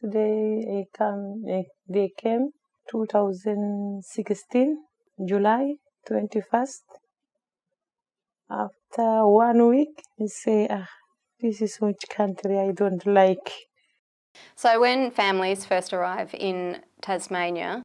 They came 2016, July 21st. After 1 week, they say, this is which country I don't like. So when families first arrive in Tasmania,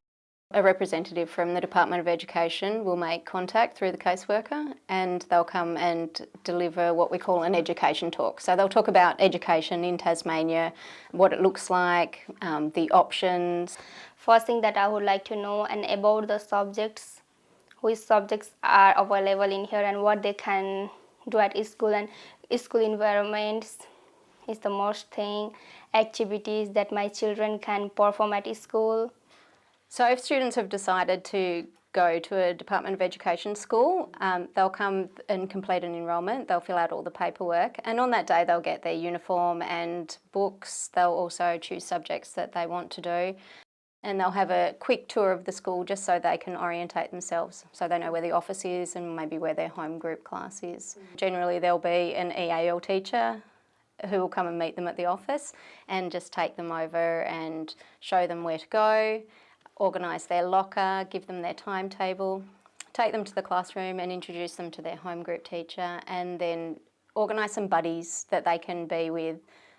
a representative from the Department of Education will make contact through the caseworker, and they'll come and deliver what we call an education talk. So they'll talk about education in Tasmania, what it looks like, the options. First thing that I would like to know and about the subjects, which subjects are available in here and what they can do at school, and school environments is the most thing, activities that my children can perform at school. So if students have decided to go to a Department of Education school, they'll come and complete an enrolment, they'll fill out all the paperwork, and on that day they'll get their uniform and books. They'll also choose subjects that they want to do, and they'll have a quick tour of the school just so they can orientate themselves, so they know where the office is and maybe where their home group class is. Generally there'll be an EAL teacher who will come and meet them at the office and just take them over and show them where to go, organise their locker, give them their timetable, take them to the classroom and introduce them to their home group teacher, and then organise some buddies that they can be with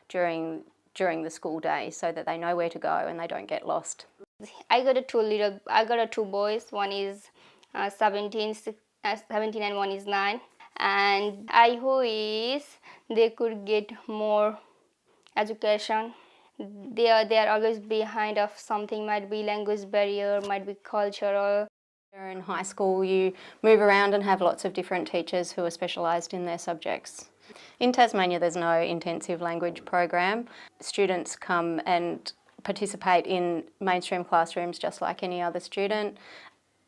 during the school day so that they know where to go and they don't get lost. I got two boys. One is 17 and one is 9. And I wish they could get more education. They are always behind of something, might be language barrier, might be cultural. In high school you move around and have lots of different teachers who are specialised in their subjects. In Tasmania there's no intensive language program. Students come and participate in mainstream classrooms just like any other student.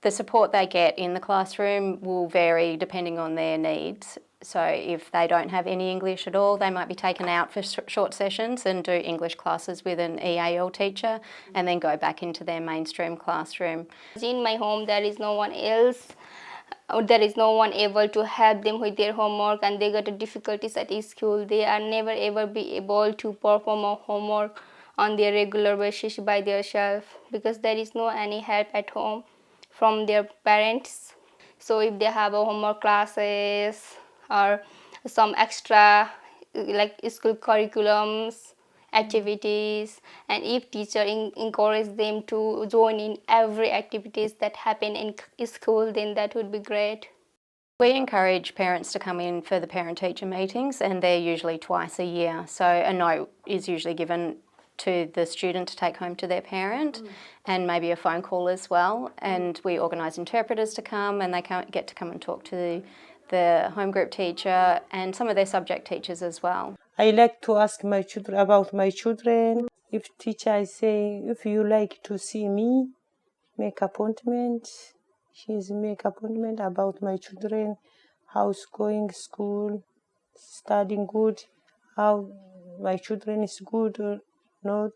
The support they get in the classroom will vary depending on their needs. So if they don't have any English at all, they might be taken out for short sessions and do English classes with an EAL teacher and then go back into their mainstream classroom. In my home there is no one else, there is no one able to help them with their homework, and they got difficulties at school. They are never ever be able to perform a homework on their regular basis by themselves because there is no any help at home from their parents. So if they have a homework classes or some extra like school curriculums, activities, and if teacher encourage them to join in every activities that happen in school, then that would be great. We encourage parents to come in for the parent-teacher meetings, and they're usually twice a year. So a note is usually given to the student to take home to their parent, and maybe a phone call as well. And we organise interpreters to come, and they get to come and talk to the home group teacher and some of their subject teachers as well. I like to ask my children about my children. If teacher is saying, if you like to see me, make appointment. She's make appointment about my children, how's going school, studying good, how my children is good or not.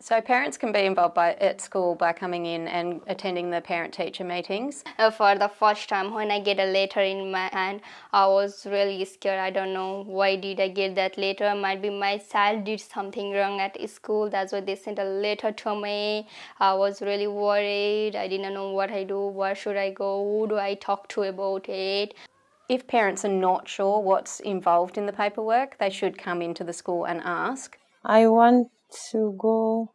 So parents can be involved at school by coming in and attending the parent-teacher meetings. For the first time when I get a letter in my hand, I was really scared. I don't know why did I get that letter. Might be my child did something wrong at school. That's why they sent a letter to me. I was really worried. I didn't know what I do. Where should I go? Who do I talk to about it? If parents are not sure what's involved in the paperwork, they should come into the school and ask. I want to go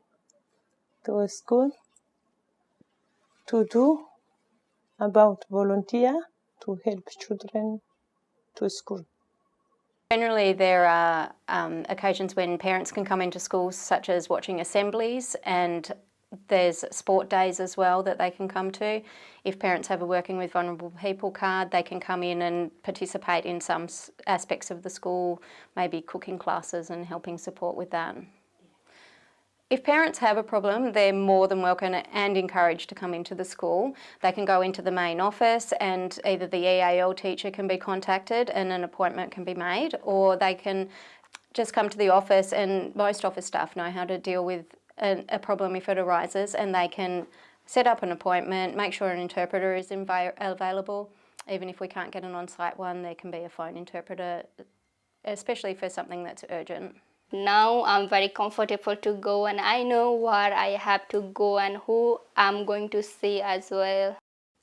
to a school to do about volunteer to help children to school. Generally there are occasions when parents can come into schools, such as watching assemblies, and there's sport days as well that they can come to. If parents have a Working with Vulnerable People card, they can come in and participate in some aspects of the school, maybe cooking classes and helping support with that. If parents have a problem, they're more than welcome and encouraged to come into the school. They can go into the main office and either the EAL teacher can be contacted and an appointment can be made, or they can just come to the office, and most office staff know how to deal with a problem if it arises, and they can set up an appointment, make sure an interpreter is available. Even if we can't get an on-site one, there can be a phone interpreter, especially for something that's urgent. Now I'm very comfortable to go, and I know where I have to go and who I'm going to see as well.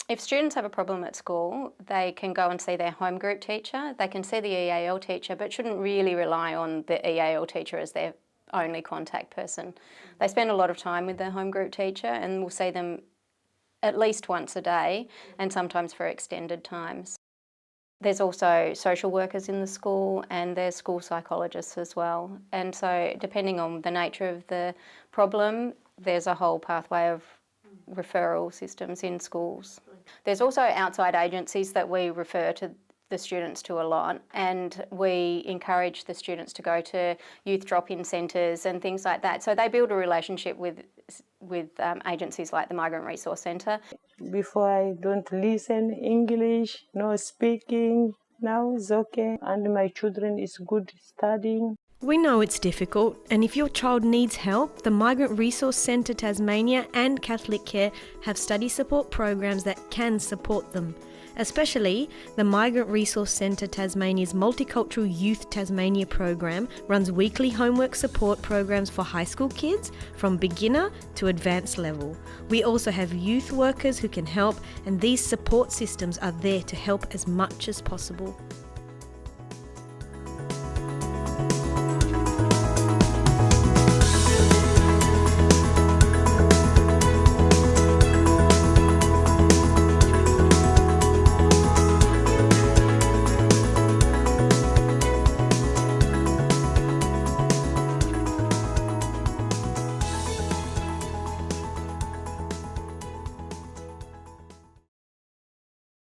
If students have a problem at school, they can go and see their home group teacher. They can see the EAL teacher, but shouldn't really rely on the EAL teacher as their only contact person. They spend a lot of time with their home group teacher and will see them at least once a day, and sometimes for extended times. There's also social workers in the school, and there's school psychologists as well. And so depending on the nature of the problem, there's a whole pathway of referral systems in schools. There's also outside agencies that we refer to the students to a lot, and we encourage the students to go to youth drop-in centres and things like that. So they build a relationship with agencies like the Migrant Resource Centre. Before I don't listen English, no speaking. Now it's okay, and my children is good studying. We know it's difficult, and if your child needs help, the Migrant Resource Centre Tasmania and Catholic Care have study support programs that can support them. Especially, the Migrant Resource Centre Tasmania's Multicultural Youth Tasmania program runs weekly homework support programs for high school kids from beginner to advanced level. We also have youth workers who can help, and these support systems are there to help as much as possible.